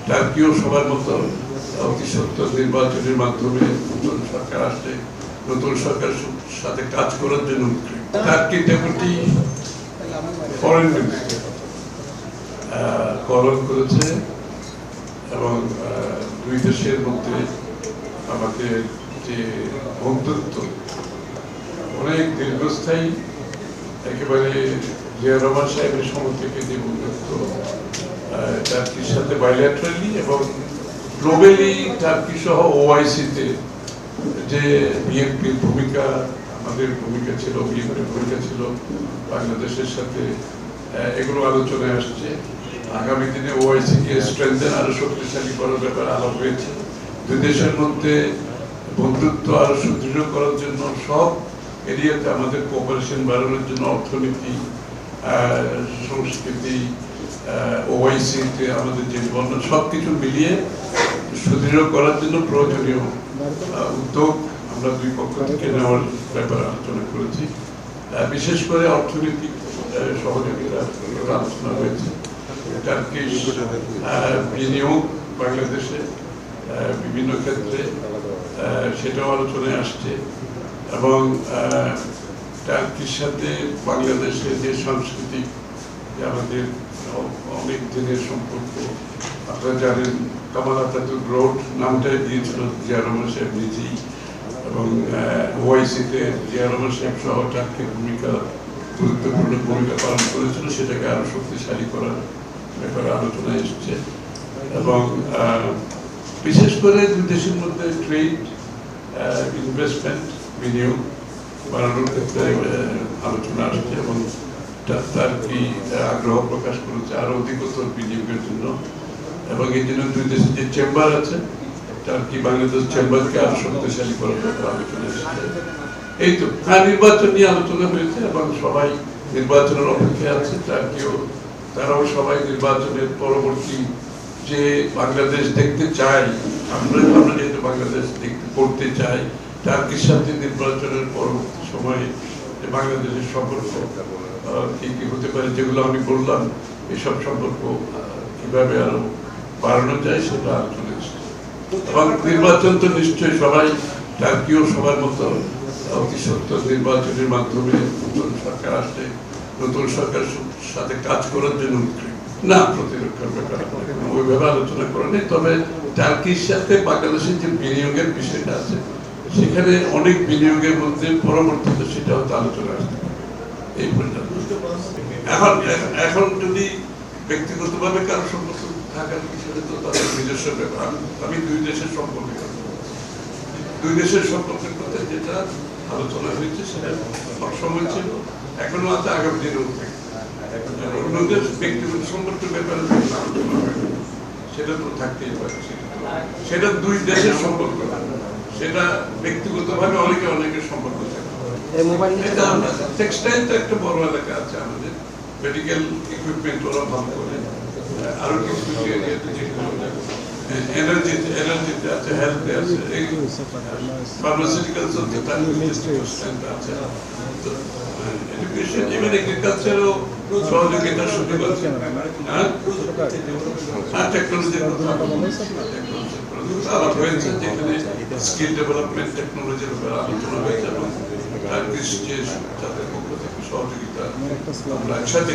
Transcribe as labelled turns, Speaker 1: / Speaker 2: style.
Speaker 1: টার্কিও সবার মতো অতি সত্ত্বর নির্বাচনের মাধ্যমে নতুন সরকার আসছে, নতুন সরকারের সাথে কাজ করার জন্য টার্কি ডেপুটি ফরেন মিনিস্টার কলম করেছে এবং দুই দেশের মধ্যে আমাদের যে বন্ধুত্ব অনেক দীর্ঘস্থায়ী, একেবারে জিয়া রহমান সাহেবের সময় থেকে যে বন্ধুত্ব টার্কির সাথে বাইল্যাটারালি এবং গ্লোবালি টার্কি সহ ওআইসিতে যে বিএনপির ভূমিকা, আমাদের ভূমিকা ছিল, বিএনপির ভূমিকা ছিল বাংলাদেশের সাথে, এগুলো আলোচনায় আসছে। আগামী দিনে ওআইসিকে স্ট্রেংথেন আরো শক্তিশালী করার ব্যাপারে আলাপ হয়েছে। দুই দেশের মধ্যে বন্ধুত্ব আরো সুদৃঢ় করার জন্য সব এরিয়াতে আমাদের কোঅপারেশন বাড়ানোর জন্য অর্থনীতি, সংস্কৃতি, ওআইসিতে আমাদের যে বন্ধন সবকিছু মিলিয়ে সুদৃঢ় করার জন্য প্রয়োজনীয় উদ্যোগ আমরা দুই পক্ষ থেকে নেওয়ার ব্যাপারে আলোচনা করেছি। বিশেষ করে অর্থনৈতিক সহযোগিতা আলোচনা হয়েছে। টার্কিশ বিনিয়োগ বাংলাদেশে বিভিন্ন ক্ষেত্রে সেটাও আলোচনায় আসছে এবং টার্কির সাথে বাংলাদেশের যে সাংস্কৃতিক আমাদের অনেক দিনের সম্পর্ক, আপনারা জানেন কামাল আতাতুর্ক রোড নামটা দিয়েছিল জিয়া রহমান সাহেব নিজেই, এবং ওআইসিতে জিয়া রহমান সাহেব সহ টার্কির গুরুত্বপূর্ণ ভূমিকা পালন করেছিল, সেটাকে আরো শক্তিশালী করার ব্যাপারে আলোচনায় এসছে এবং বিশেষ করে দুই দেশের মধ্যে ট্রেড, ইনভেস্টমেন্ট, বিনিয়োগ বাড়ানোর ক্ষেত্রে আলোচনা আসছে এবং তার কি আগ্রহ প্রকাশ করেছে আরো অধিকতর বিনিয়োগের জন্য। এবং এই জন্য দুই দেশের যে চেম্বার আছে, তার কি বাংলাদেশ চেম্বারকে আরো শক্তিশালী করার ব্যাপারে আলোচনা এসেছে। এই তো নির্বাচন নিয়ে আলোচনা হয়েছে এবং সবাই নির্বাচনের অপেক্ষায় আছে। তারাও সবাই নির্বাচনের পরবর্তী যে বাংলাদেশ দেখতে চাই, আমরা যেহেতু বাংলাদেশ করতে চাই, টার্কির সাথে নির্বাচনের পরবর্তী সময়ে বাংলাদেশের সম্পর্ক কি কি হতে পারে, যেগুলো আমি বললাম, এসব সম্পর্ক কিভাবে আরো বাড়ানো যায় সেটা আলোচনা এসেছে। এবং নির্বাচন তো নিশ্চয়ই সবাই টার্কিও সবার মতো অতি সত্ত্বর নির্বাচনের মাধ্যমে নতুন সরকার আসছে, নতুন সরকারের সাথে কাজ করার জন্য না প্রতিরক্ষার ব্যাপারে ওইভাবে আলোচনা করে নেই। তবে টার্কির সাথে বাংলাদেশের যে বিনিয়োগের বিষয়টা আছে, সেখানে অনেক বিনিয়োগের মধ্যে পরবর্তীতে সেটা হয়তো আলোচনা আসতে পারে। এই পর্যন্ত এখন যদি ব্যক্তিগতভাবে কারো সম্পর্ক থাকার বিষয়ে তো তাদের নিজস্ব ব্যাপার। আমি দুই দেশের সম্পর্কে কথা যেটা আলোচনা হয়েছে সেটা সবসময় ছিল, এখনো আছে, আগামী দিনেও থাকে। অন্যদের ব্যক্তিগত সম্পর্কের ব্যাপারে আলোচনা হয় সেটা তো থাকতেই পারে, সেটা দুই দেশের সম্পর্ক, সেটা ব্যক্তিগতভাবে অনেকের সম্পর্ক থাকে। টেক্সটাইল তো একটা বড় এলাকা আছে আমাদের, মেডিকেল ইকুইপমেন্ট ওরা ভালো করে, আরো কিছু এনার্জিতে আছে, হেলথে আছে, ফার্মাসিউটিক্যালস আছে, এডুকেশন, ইভেন এগ্রিকালচারও সহযোগিতার সুযোগ আছে। টেকনোলজির কথা আবার হয়েছে, যেখানে স্কিল ডেভেলপমেন্ট টেকনোলজির উপর আলোচনা হয়েছে এবং টার্কিশ যে তাদের পক্ষ থেকে সহযোগিতা আমরা একসাথে